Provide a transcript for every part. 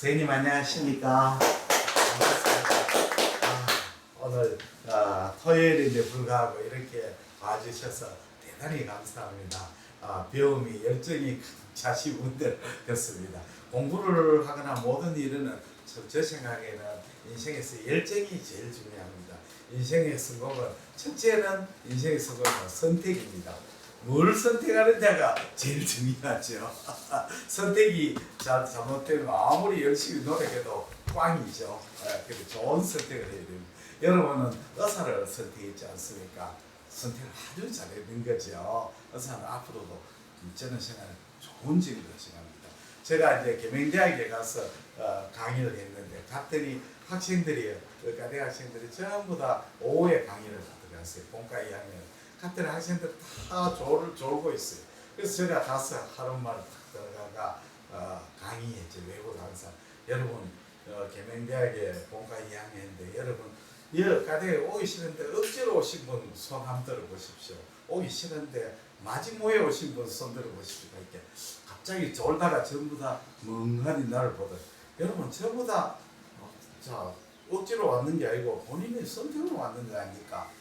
선생님 안녕하십니까? 반갑습니다. 오늘 토요일인데 불구하고 이렇게 와주셔서 대단히 감사합니다. 배움이 열정이 자신 분들 같습니다. 공부를 하거나 모든 일은 제 생각에는 인생에서 열정이 제일 중요합니다. 인생의 성공은 첫째는 인생의 성공은 선택입니다. 뭘 선택하느냐가 제일 중요하죠. 선택이 잘못되면 아무리 열심히 노력해도 꽝이죠. 그래서 좋은 선택을 해야 됩니다. 여러분은 의사를 선택했지 않습니까? 선택을 아주 잘했는 거죠. 의사는 앞으로도 저는 생각하는 좋은 직업으로 생각합니다. 제가 이제 계명대학에 가서 강의를 했는데 갔더니 학생들이 의과대 학생들이 전부 다 오후에 강의를 들어갔어요. 본과 2학년. 갔더니 학생들 다 졸고 있어요. 그래서 제가 가서 하루만 들어가가 강의했죠. 외국 강사. 여러분 계명대학에 본과 2학년인데 여러분 의과대에 오기 싫은데 억지로 오신 분 손 한번 들어보십시오. 오기 싫은데 마지못해 오신 분 손 들어보십시오. 이렇게 갑자기 졸다가 전부 다 멍하니 나를 보더. 여러분 전부 다 억지로 왔는 게 아니고 본인의 선택으로 왔는 거 아닙니까?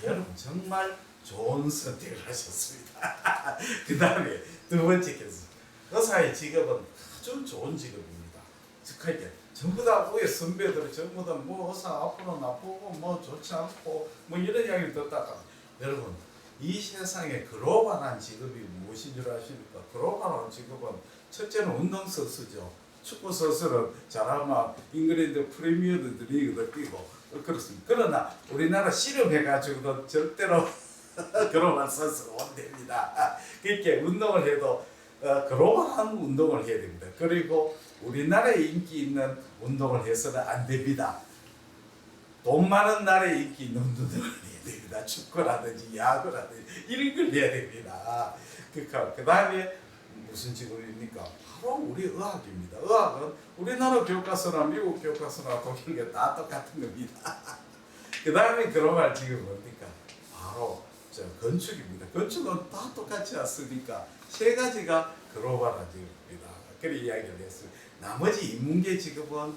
여러분 정말 좋은 선택을 하셨습니다. 그 다음에 두 번째 께서 의사의 직업은 아주 좋은 직업입니다. 즉하게 전부 다 우리 선배들 전부 다 뭐 의사 앞으로 나쁘고 뭐 좋지 않고 뭐 이런 이야기를 듣다가 여러분 이 세상에 글로벌한 직업이 무엇인 줄 아십니까? 글로벌한 직업은 첫째는 운동선수죠. 축구 선수는 잘하면 잉글랜드 프리미어드 리그도 뛰고 그렇습니다. 그러나 우리나라 씨름해가지고도 절대로 글로벌 선수가 못 됩니다. 그렇게 운동을 해도 글로벌한 운동을 해야 됩니다. 그리고 우리나라에 인기 있는 운동을 해서는 안 됩니다. 돈 많은 나라에 인기 있는 운동을 해야 됩니다. 축구라든지 야구라든지 이런 걸 해야 됩니다. 그 다음에 무슨 직업입니까? 바로 우리 의학입니다. 의학은 우리나라 교과서나 미국 교과서나 독일 다 똑같은 겁니다. 그 다음에 글로벌 직업은 뭡니까? 바로 건축입니다. 건축은 다 똑같지 않습니까? 세 가지가 글로벌한 직업입니다. 그런 이야기를 했어요. 나머지 인문계 직업은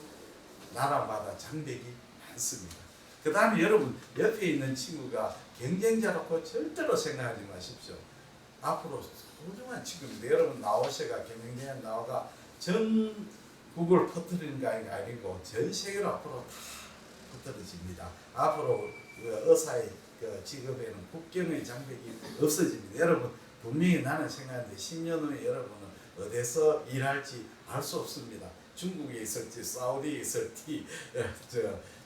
나라마다 장벽이 많습니다. 그 다음에 여러분 옆에 있는 친구가 경쟁자라고 절대로 생각하지 마십시오. 앞으로 소중한 친구인데 여러분 나오셔가 경영대학 나와가 전국을 퍼뜨리는 게 아니고 전 세계로 앞으로 다 퍼뜨려집니다. 앞으로 의사의 직업에는 국경의 장벽이 없어집니다. 여러분 분명히 나는 생각하는데 10년 후에 여러분은 어디서 일할지 알 수 없습니다. 중국에 있을지 사우디에 있을지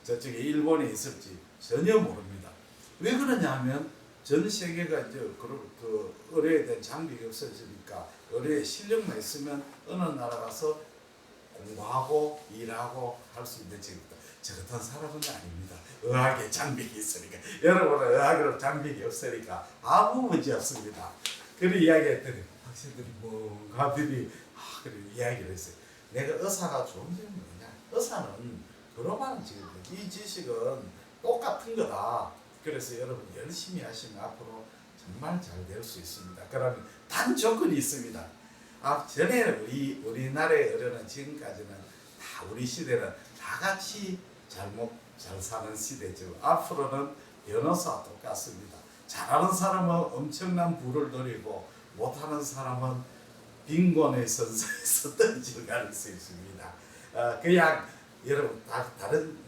저쪽에 일본에 있을지 전혀 모릅니다. 왜 그러냐 하면 전 세계가 이제 그 의료에 대한 장벽이 없어지니까 의료에 실력만 있으면 어느 나라 가서 공부하고 일하고 할 수 있는 직업이다. 저 같은 사람은 아닙니다. 의학에 장벽이 있으니까. 여러분은 의학으로 장벽이 없으니까 아무 문제 없습니다. 그런 이야기했더니 학생들이 뭔가들이 그런 이야기를 했어요. 내가 의사가 좋은 점이 뭐냐? 의사는 글로벌한 직업이다. 이 지식은 똑같은 거다. 그래서 여러분 열심히 하시면 앞으로 정말 잘 될 수 있습니다. 그러면 단 조건이 있습니다. 전에 우리나라의 의료는 지금까지는 다 우리 시대는 다 같이 잘 사는 시대죠. 앞으로는 변호사와 똑같습니다. 잘하는 사람은 엄청난 부를 누리고 못하는 사람은 빈곤의 선상에서 던져갈 수 있습니다. 그냥 여러분 다른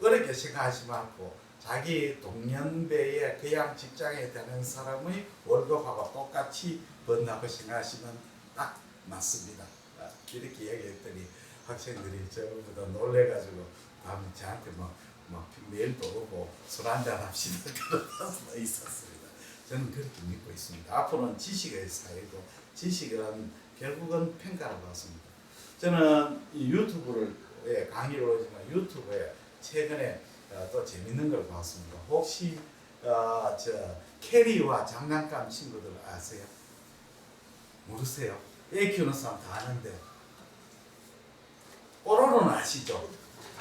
어렵게 생각하지 말고 자기 동년배의 그냥 직장에 되는 사람의 월급하고 똑같이 번다고 생각하시면 딱 맞습니다. 이렇게 얘기했더니 학생들이 전부 다 놀래가지고 다음에 저한테 메일도 오고 술 한잔 합시다 그러면서 있었습니다. 저는 그렇게 믿고 있습니다. 앞으로는 지식의 사회고 지식은 결국은 평가라고 봤습니다. 저는 이 유튜브를 강의를 오지만 유튜브에 최근에 또 재밌는 걸 봤습니다. 혹시 캐리와 장난감 친구들 아세요? 모르세요? 애 키우는 사람 다 아는데 뽀로로는 아시죠?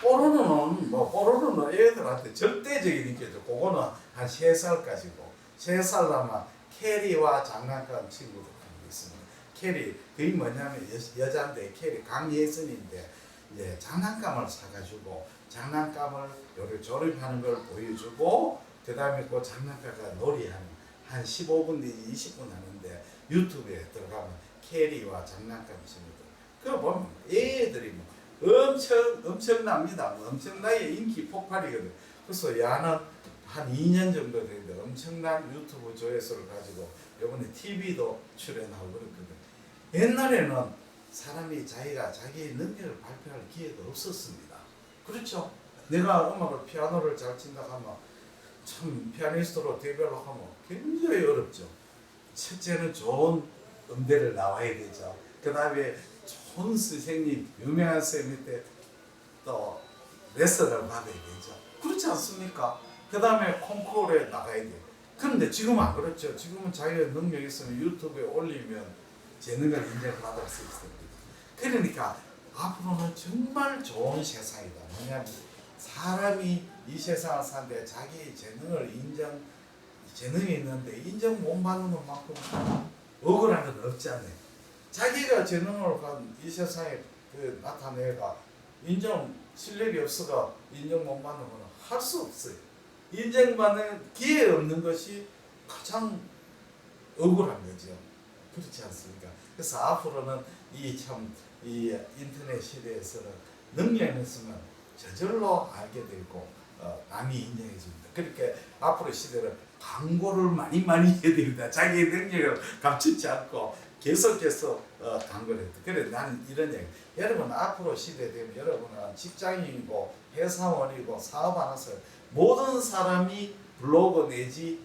뽀로로는 애들한테 절대적인 인기죠. 그거는 한 3살까지고 3살 남아 캐리와 장난감 친구들 하는 게 있습니다. 캐리 그게 뭐냐면 여자인데 캐리 강예선인데 이제 장난감을 사가지고 장난감을 요리 조립하는 걸 보여주고 그 다음에 그 장난감과 놀이하는 한 15분 내지 20분 하는데 유튜브에 들어가면 캐리와 장난감 있습니다. 그거 보면 애들이 뭐 엄청납니다. 뭐 엄청나게 인기 폭발이거든. 그래서 야는 한 2년 정도 됐는데 엄청난 유튜브 조회수를 가지고 이번에 TV도 출연하고 그랬거든. 옛날에는 사람이 자기가 자기의 능력을 발표할 기회가 없었습니다. 그렇죠? 내가 음악을 피아노를 잘 친다 하면 참 피아니스트로 데뷔를 하면 굉장히 어렵죠. 첫째는 좋은 음대를 나와야 되죠. 그 다음에 좋은 선생님, 유명한 선생님한테 또 레슨을 받아야 되죠. 그렇지 않습니까? 그 다음에 콩쿠르에 나가야 돼요. 그런데 지금은 안 그렇죠. 지금은 자기가 능력이 있으면 유튜브에 올리면 재능을 인정받을 수 있습니다. 그러니까 앞으로는 정말 좋은 세상이다. 뭐냐면 사람이 이 세상을 사는데 자기 재능이 있는데 인정 못 받는 만큼 억울한 건 없잖아요. 자기가 재능을 간 이 세상에 나타내가 실력이 없어가 인정 못 받는 건 할 수 없어요. 인정받는 기회 없는 것이 가장 억울한 거죠. 그렇지 않습니까? 그래서 앞으로는 이 인터넷 시대에서는 능력이 있으면 저절로 알게 되고 남이 인정해 줍니다. 그러니까 앞으로 시대는 광고를 많이 해야 됩니다. 자기의 능력을 감추지 않고 계속해서 광고를 해요. 그래 나는 이런 얘기. 여러분 앞으로 시대 되면 여러분은 직장인이고 회사원이고 사업하면서 모든 사람이 블로그 내지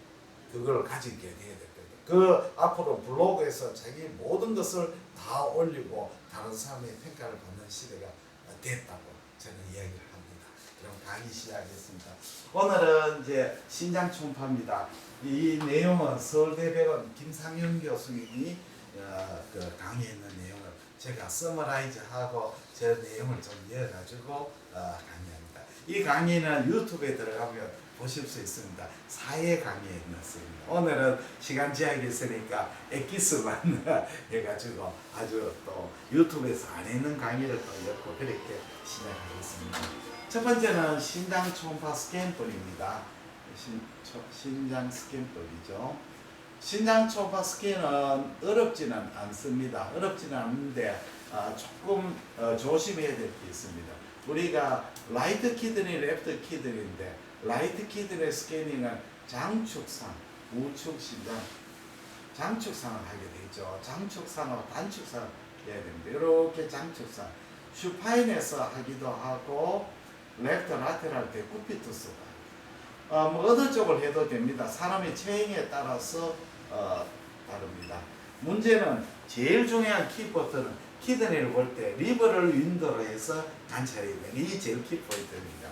그걸 가지게 돼야 될 거예요. 그 앞으로 블로그에서 자기 모든 것을 다 올리고 다른 사람의 평가를 받는 시대가 됐다고 저는 이야기를 합니다. 그럼 강의 시작하겠습니다. 오늘은 이제 신장 총파입니다. 이 내용은 서울대병원 김상현 교수님이 그 강의했는 내용을 제가 서머라이즈하고 제 내용을 좀 이어가지고 강의합니다. 이 강의는 유튜브에 들어가면 보실 수 있습니다. 4회 강의에 넣습니다. 오늘은 시간 제약이 있으니까 엑기스만 해가지고 아주 또 유튜브에서 안 했는 강의를 또 넣고 그렇게 시작하겠습니다. 첫 번째는 신장 초음파 스캔법입니다. 신장 스캔법이죠. 신장 초음파 스캔은 어렵지는 않습니다. 어렵지는 않는데 조금 조심해야 될 게 있습니다. 우리가 라이트 키드니, 레프트 키드니인데 라이트 키드니 스캐닝은 장축상, 우측 신장, 장축상을 하게 되죠. 장축상하고 단축상을 해야 됩니다. 이렇게 장축상, 슈파인에서 하기도 하고 레프트 라테랄 데쿠피투스가 뭐 어느 쪽을 해도 됩니다. 사람의 체형에 따라서 다릅니다. 문제는 제일 중요한 키포인트는 키드니를 볼 때 리버를 윈도로 해서 관찰해야 돼요. 이게 제일 키포인트입니다.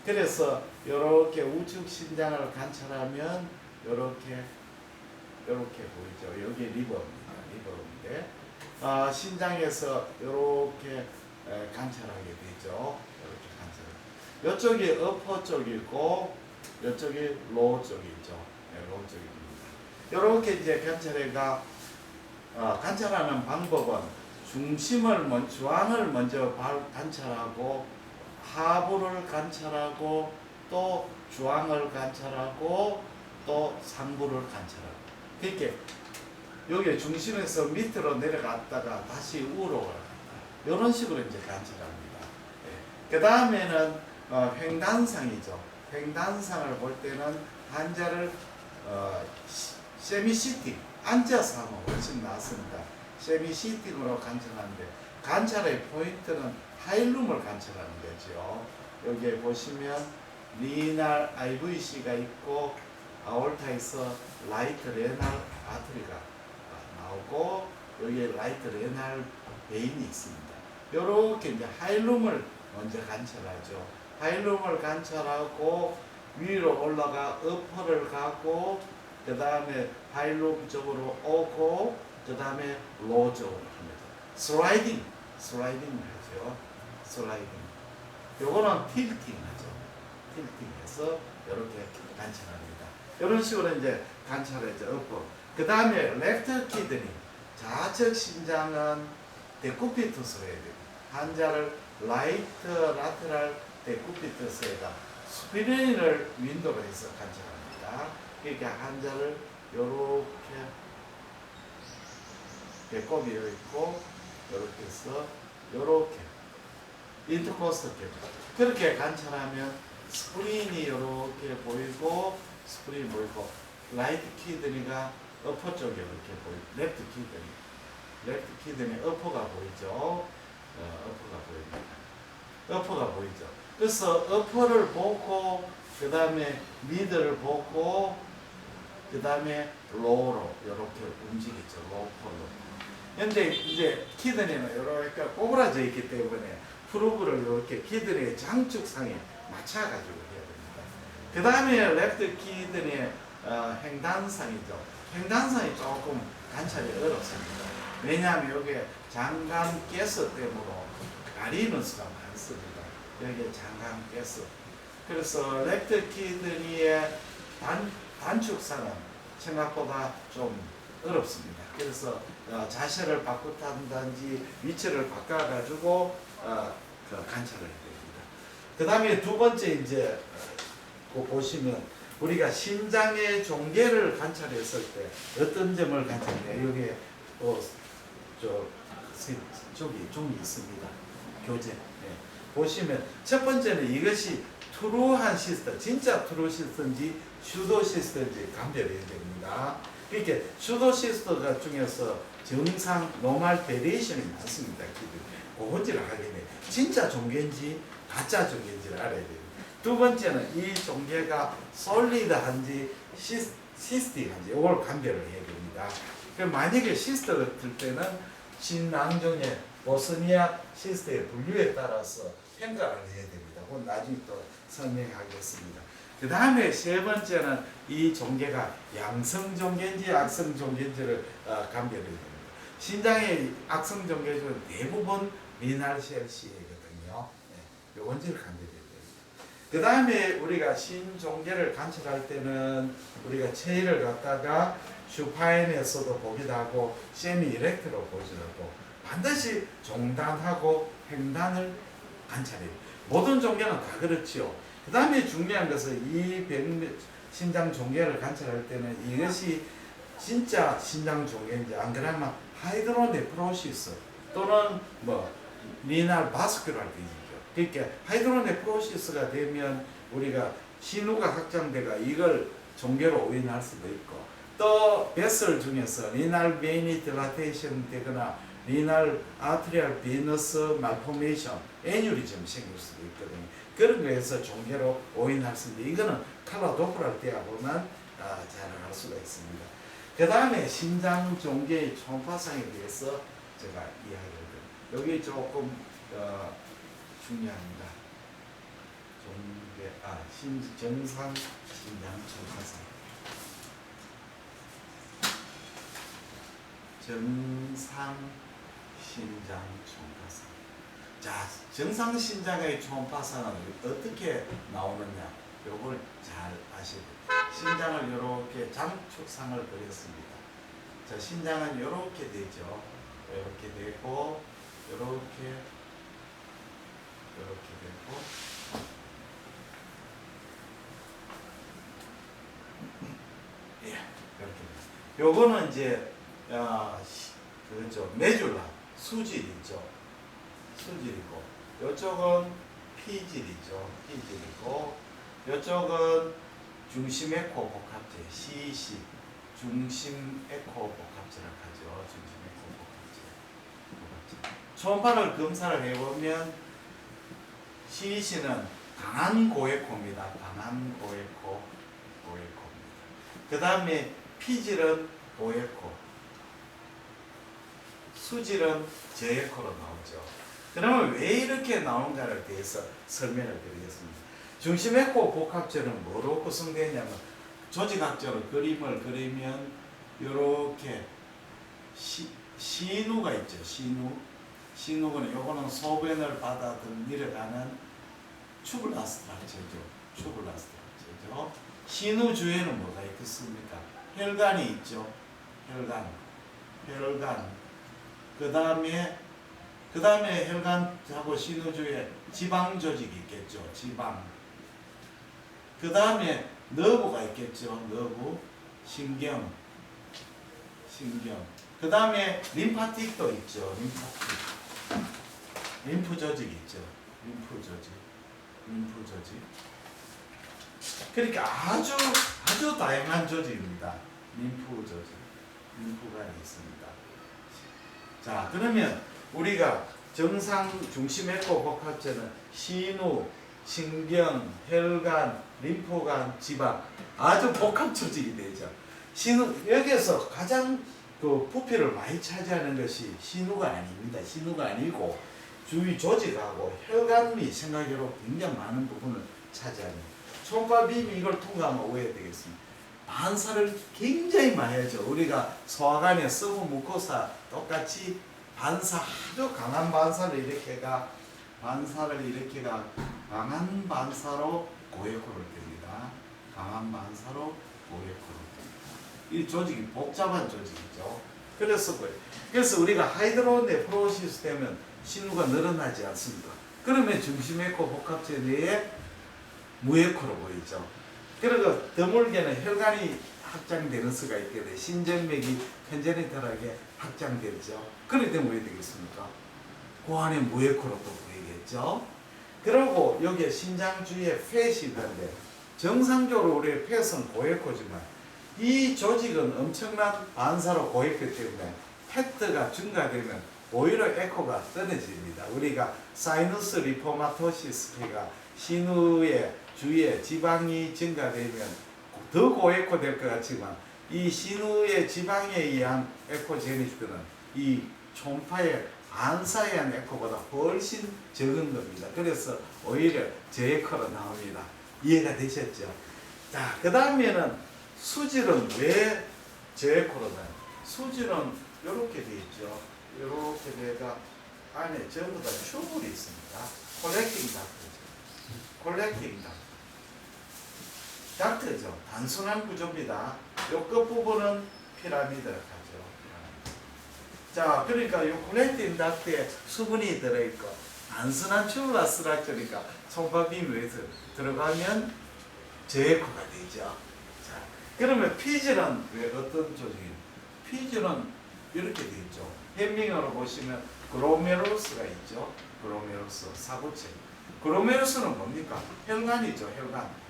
그래서 이렇게 우측 신장을 관찰하면 이렇게 보이죠. 여기 리버입니다. 리버인데 신장에서 이렇게 관찰하게 되죠. 이렇게 관찰. 이쪽이 어퍼 쪽이고 이쪽이 로우 쪽이죠. 로우 쪽입니다. 이렇게 이제 관찰하는 방법은 중앙을 먼저 관찰하고 하부를 관찰하고 또 중앙을 관찰하고 또 상부를 관찰하고 그렇게 여기 중심에서 밑으로 내려갔다가 다시 우로 올라갔다 이런 식으로 이제 관찰합니다. 그 다음에는 횡단상이죠. 횡단상을 볼 때는 환자를 세미시팅 앉아서 하면 훨씬 낫습니다. 세미시팅으로 관찰하는데 관찰의 포인트는 하일룸을 관찰하는 거죠. 여기에 보시면 리날 IVC가 있고 아올타에서 라이트 레날 아트리가 나오고 여기에 라이트 레날 베인이 있습니다. 이렇게 이제 하일룸을 먼저 관찰하죠. 하일룸을 관찰하고 위로 올라가 어퍼를 가고 그 다음에 하일룸 쪽으로 오고 그 다음에 로우 쪽으로 합니다. 슬라이딩 하죠. 슬라이딩. 요거는 틸팅 하죠. 틸팅해서 이렇게 관찰합니다. 이런 식으로 이제 관찰하죠. 어퍼. 그 다음에 레프트 키드니. 좌측 신장은 데쿠피투스로 해야 됩니다. 한자를 라이트 라테랄 데쿠피트스에다 스피린을 윈도로 해서 관찰합니다. 그러니까 한자를 요렇게 배꼽이 있고 요렇게 해서 요렇게 인터코스터 그렇게 관찰하면 스프린이 요렇게 보이고 스프린이 보이고 라이트 키드니가 어퍼 쪽에 이렇게 보이고 레프트 키드니 어퍼가 보이죠. 어퍼가 보입니다. 어퍼가 보이죠. 그래서 어퍼를 보고 그 다음에 미드를 보고 그 다음에 로우로 이렇게 움직이죠. 로우폴로. 근데 이제 키드니는 이렇게 꼬부라져 있기 때문에 프로브를 이렇게 키드니의 장축상에 맞춰가지고 해야 됩니다. 그 다음에 레프트 키드니의 횡단상이죠. 횡단상이 조금 관찰이 어렵습니다. 왜냐하면 여기에 장감 가스 때문에 가리는 수가 많습니다. 여기에 장감 가스. 그래서 레프트 키드니의 단축상은 생각보다 좀 어렵습니다. 그래서 자세를 바꾸든지 위치를 바꿔가지고 그 관찰을 해야 됩니다. 그 다음에 두 번째 이제 보시면 우리가 신장의 종계를 관찰했을 때 어떤 점을 관찰해요? 여기에 저기 종이 있습니다. 교재. 네. 보시면 첫 번째는 이것이 트루한 시스템, 진짜 트루 시스템인지 슈도 시스템인지 감별해야 됩니다. 그러니까 슈도 시스템 중에서 정상 노멀 베리에이션이 많습니다. 그건지를 알게 돼. 진짜 종계인지 가짜 종계인지를 알아야 돼요. 두 번째는 이 종계가 솔리드한지 시스틱한지 이걸 감별을 해야 됩니다. 그럼 만약에 시스트를 들 때는 신앙종의 보스니아 시스트의 분류에 따라서 평가를 해야 됩니다. 그건 나중에 또 설명하겠습니다. 그 다음에 세 번째는 이 종계가 양성 종계인지 악성 종계인지를 감별해야 됩니다. 신장의 악성 종계 중에 대부분 리날셀 C거든요. 네, 요건지를 감별해야 됩니다. 그 다음에 우리가 신종계를 관찰할 때는 우리가 체위를 갖다가 슈파인에서도 보기도 하고 세미 이렉트로 보기도 하고 반드시 종단하고 횡단을 관찰해요. 모든 종계는 다 그렇지요. 그 다음에 중요한 것은 이 신장 종계를 관찰할 때는 이것이 진짜 신장 종계인지 안 그러면 하이드로네프로시스 또는 리날 바스큘랄 디지죠. 그러니까 하이드로네프로시스가 되면 우리가 신우가 확장돼가 이걸 종계로 오인할 수도 있고 또 베슬 중에서 리날 베인이 딜라테이션 되거나 리날 아트리얼 비너스 말포메이션 애뉴리즘 생길 수도 있거든요. 그런 거에서 종계로 오인할 수 있는데 이거는 칼라 도프랄 때야 보면 잘 알 수가 있습니다. 그 다음에 신장 종계의 초음파상에 대해서 제가 이야기를 드립니다. 여기 조금 중요합니다. 정상 신장 초음파상. 정상 신장 초음파상. 자, 정상 신장의 초음파상은 어떻게 나오느냐? 요걸 잘 아셔야 돼요. 신장을 이렇게 장축상을 그렸습니다. 자, 신장은 이렇게 되죠. 이렇게 되고, 이렇게 되고, 예, 이렇게 됩니다. 요거는 이제 그죠, 메줄라 수질이죠. 수질이고, 이쪽은 피질이죠. 피질이고, 이쪽은 중심 에코 복합체, CEC, 중심 에코 복합체라고 하죠. 중심 에코 복합체. 초음파를 검사를 해보면 CEC는 강한 고에코입니다. 강한 고에코입니다. 그 다음에 피질은 고에코, 수질은 저에코로 나오죠. 그러면 왜 이렇게 나오는가에 대해서 설명을 드리겠습니다. 중심 에코 복합체는 뭐로 구성되냐면 조직학적으로 그림을 그리면 이렇게 신우가 있죠. 신우는 요거는 소변을 받아 내려가는 튜블러 스트럭처죠. 튜블러 스트럭처죠. 신우 주에는 뭐가 있겠습니까? 혈관이 있죠. 혈관. 그 다음에 그 다음에 혈관하고 신우주에 지방 조직이 있겠죠. 지방. 그 다음에 너브가 있겠죠. 너브, 신경. 그 다음에 림파틱도 있죠. 림프 조직이 있죠. 림프 조직. 그러니까 아주 다양한 조직입니다. 림프가 있습니다. 자, 그러면 우리가 정상 중심에코 복합체는 신우, 신경, 혈관, 림프관, 지방 아주 복합 조직이 되죠. 신우 여기에서 가장 그 부피를 많이 차지하는 것이 신우가 아닙니다. 신우가 아니고 주위 조직하고 혈관이 생각외로 굉장히 많은 부분을 차지합니다. 초음파 빔이 이걸 통과하면 오해가 되겠습니다. 반사를 굉장히 많이 하죠. 우리가 소화관에 서브 무코사 똑같이 아주 강한 반사를 일으켜가 강한 반사로 고에코를 듭니다. 강한 반사로 고에코를 듭니다. 이 조직이 복잡한 조직이죠. 그래서 우리가 하이드로 네프로시스 되면 신우가 늘어나지 않습니다. 그러면 중심에코 복합체 내에 무에코로 보이죠. 그리고 드물게는 혈관이 확장되는 수가 있게 돼 신정맥이 컨제니탈하게 확장되죠. 그럴 때 뭐 해야 되겠습니까? 그 안에 무에코로 또 보이겠죠. 그리고 여기에 심장 주위에 팻이 있는데 정상적으로 우리의 팻은 고에코지만 이 조직은 엄청난 반사로 고에코 때문에 팻가 증가되면 오히려 에코가 떨어집니다. 우리가 사이너스 리포마토시스가 신우의 주위에 지방이 증가되면 더 고에코 될 것 같지만 이 신우의 지방에 의한 에코제니스는 이 초음파의 반사에 의한 에코보다 훨씬 적은 겁니다. 그래서 오히려 저에코로 나옵니다. 이해가 되셨죠? 자, 그 다음에는 수질은 왜 저에코로 나요? 수질은 이렇게 되어 있죠. 이렇게 돼가 안에 전부 다 튜브이 있습니다. 콜렉팅 닥트죠. 단순한 구조입니다. 요 끝부분은 피라미드라고 하죠. 자, 그러니까 요 콜렉팅 닥트에 수분이 들어있고 단순한 튜브라 스트럭처니까 초음파빔 위에서 들어가면 저에코가 되죠. 자, 그러면 피지는 왜 어떤 조직이에요? 피지는 이렇게 되어 있죠. 햄밍으로 보시면 글로메루스가 있죠. 글로메루스, 사구체. 글로메루스는 뭡니까? 혈관이죠.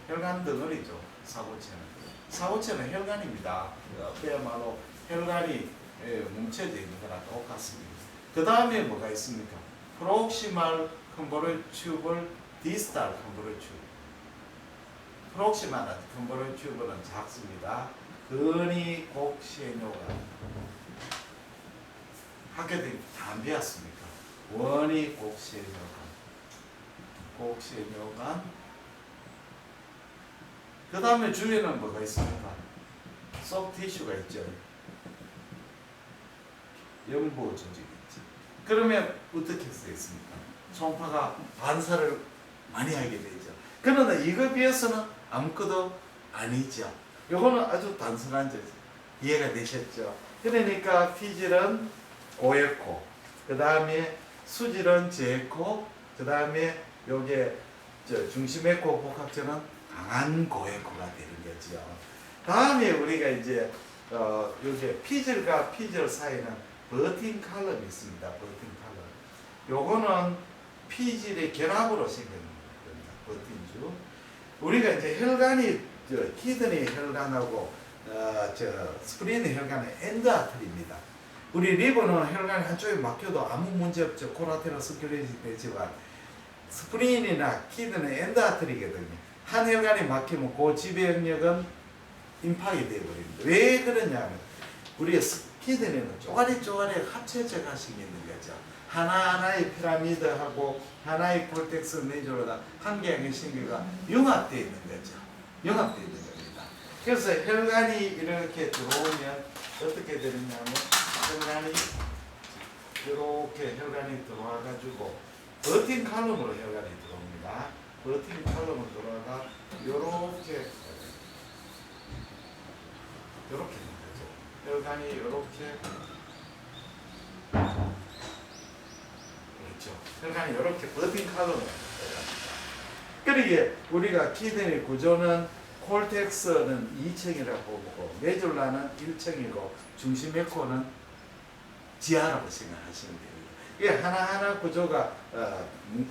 혈관 덩어리죠. 사구체는 혈관입니다. 그야말로 혈관이 뭉쳐져 있는 거랑 똑같습니다. 그 다음에 뭐가 있습니까? 프록시말 컨보럴 튜블, 디스탈 컨보럴 튜브. 프록시말 컨보럴 튜브는 작습니다. 근이 곡시에뇨관. 학교 때 다 안 배웠습니까? 원이 곡시에뇨관. 그 다음에 주위에는 뭐가 있습니까? 소프티슈가 있죠. 연부 조직이 있죠. 그러면 어떻게 쓰겠습니까? 초음파가 반사를 많이 하게 되죠. 그러나 이거에 비해서는 아무것도 아니죠. 요거는 아주 단순한 조직. 이해가 되셨죠? 그러니까 피질은 고에코, 그 다음에 수질은 저에코, 그 다음에 요게 중심에코 복합체는 강한 고에코가 되는 거죠. 다음에 우리가 이제 요게 피질과 피질 사이는 버틴 칼럼이 있습니다. 버틴 칼럼. 요거는 피질의 결합으로 생기는 겁니다. 버틴주. 우리가 이제 혈관이 키드니 혈관하고 스프린 혈관은 엔드아트리입니다. 우리 리버는 혈관이 한쪽에 막혀도 아무 문제 없죠. 코라테로스클레로시스 되지만 스프린이나 키드는 엔드아트리거든요. 한 혈관이 막히면 그 지배 영역은 임파이 되어버립니다. 왜 그러냐면 우리의 키드니는 쪼가리 합체적 가식이 있는 거죠. 하나하나의 피라미드하고 하나의 콜텍스 내조로다 한 개의 신경과 융합되어 있는 거죠. 융합되어 있는 겁니다. 그래서 혈관이 이렇게 들어오면 어떻게 되느냐면 혈관이 들어와가지고 버틴 칼럼으로 혈관이 들어옵니다. 버틴 칼럼으로 들어와가 요렇게 되는 거죠. 혈관이 요렇게 있죠. 혈관이 이렇게 버틴 칼럼으로 그러기에 우리가 키드니 구조는 콜텍스는 2층이라고 보고 메둘라는 1층이고 중심 에코는 지하라고 생각하시면 됩니다. 이게 하나하나 구조가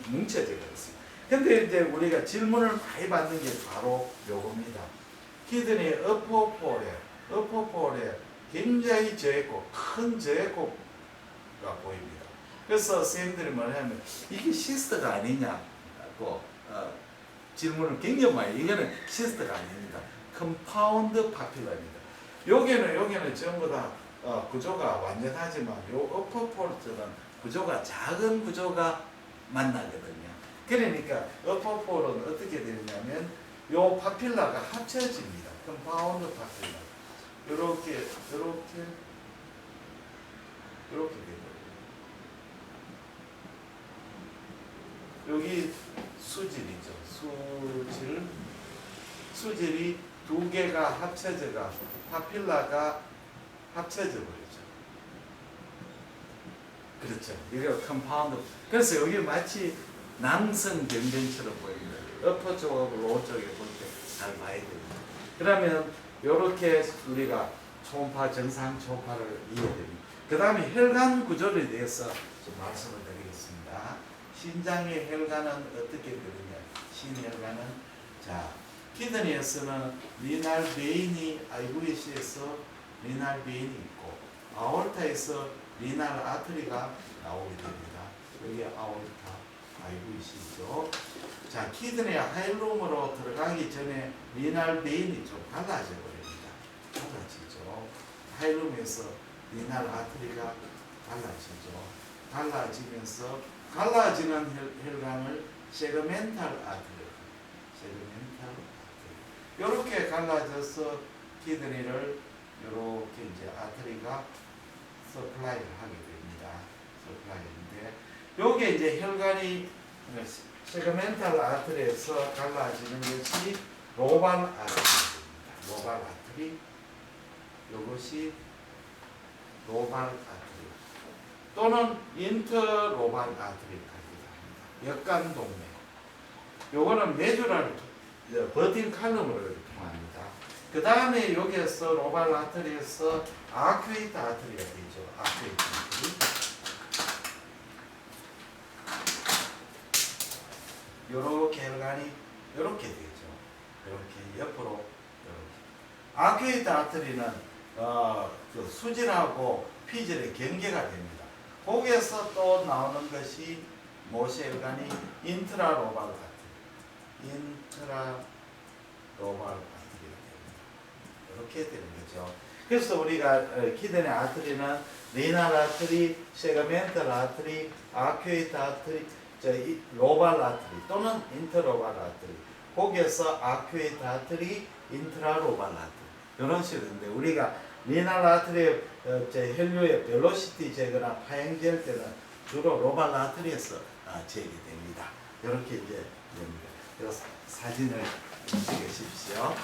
뭉쳐져 있습니다. 근데 이제 우리가 질문을 많이 받는 게 바로 요겁니다. 키드니 어퍼폴에 굉장히 저했고 큰 저했고가 보입니다. 그래서 선생님들이 뭐냐면 이게 시스트가 아니냐고 질문을 굉장히 많이. 이거는 시스트가 아닙니다. 컴파운드 파필러입니다. 여기는 전부 다 구조가 완전하지만 요 어퍼폴은 구조가 작은 구조가 만나거든요. 그러니까 어퍼폴은 어떻게 되냐면 요 파필라가 합쳐집니다. 컴파운드 파필라. 이렇게 되고 여기 수질이죠. 수질이 두 개가 합쳐져가 파필라가 합쳐져 버리죠. 그렇죠. 이게 컴파운드. 그래서 여기 마치 남성 변변처럼 보입니다. 어퍼 쪽하고 로우 쪽에 볼 때 잘 봐야 됩니다. 그러면 이렇게 우리가 초음파 정상 초음파를 이해됩니다. 그 다음에 혈관 구조에 대해서 좀 말씀을 드리겠습니다. 신장의 혈관은 어떻게 되느냐? 신혈관은 자 키드니에서는 리날 베인이 IVC에서 리날 베인이 있고 아orta에서 리날 아트리가 나오게 됩니다. 여기 아orta IVC죠. 자 키드니 하일룸으로 들어가기 전에 리날 베인이 좀 갈라져 버립니다. 갈라지죠. 하일룸에서 리날 아트리가 갈라지면서 갈라지는 혈관을 세그멘탈 아트리, 이렇게 갈라져서 키드니를 이렇게 이제 아트리가 서플라이를 하게 됩니다. 서플라이인데, 요게 이제 혈관이 세그멘탈 아트리에서 갈라지는 것이 로발 아트리입니다. 로발 아트리, 요것이 로발 아트리 또는 인터로발 아트리까지도 합니다. 역간 동맥. 요거는 메주라를 버틴 칼럼으로 통합니다. 그 다음에 여기에서 로발 아트리에서 아큐이트 아트리가 되죠. 아큐이트 아트리. 요렇게 혈관이 요렇게 되죠. 이렇게 옆으로 이렇게. 아큐이트 아트리는 그 수질하고 피질의 경계가 됩니다. 거기에서 또 나오는 것이 모세혈관이 인트라로발 아트리, 인트라로발 아트리가 됩니다. 이렇게 되는 거죠. 그래서 우리가 키드니 아트리는 리날 아트리, 세그멘탈 아트리, 아큐이트 아트리, 로발 아트리 또는 인트로발 아트리, 거기에서 아큐이트 아트리, 인트라로발 아트리 이런 식으로 있는데 우리가 리날 아트리의 혈류의 벨로시티 제거나 파행될 때는 주로 로발 아트리에서 제거됩니다. 이렇게 이제 됩니다. 그래서 사진을 찍으십시오.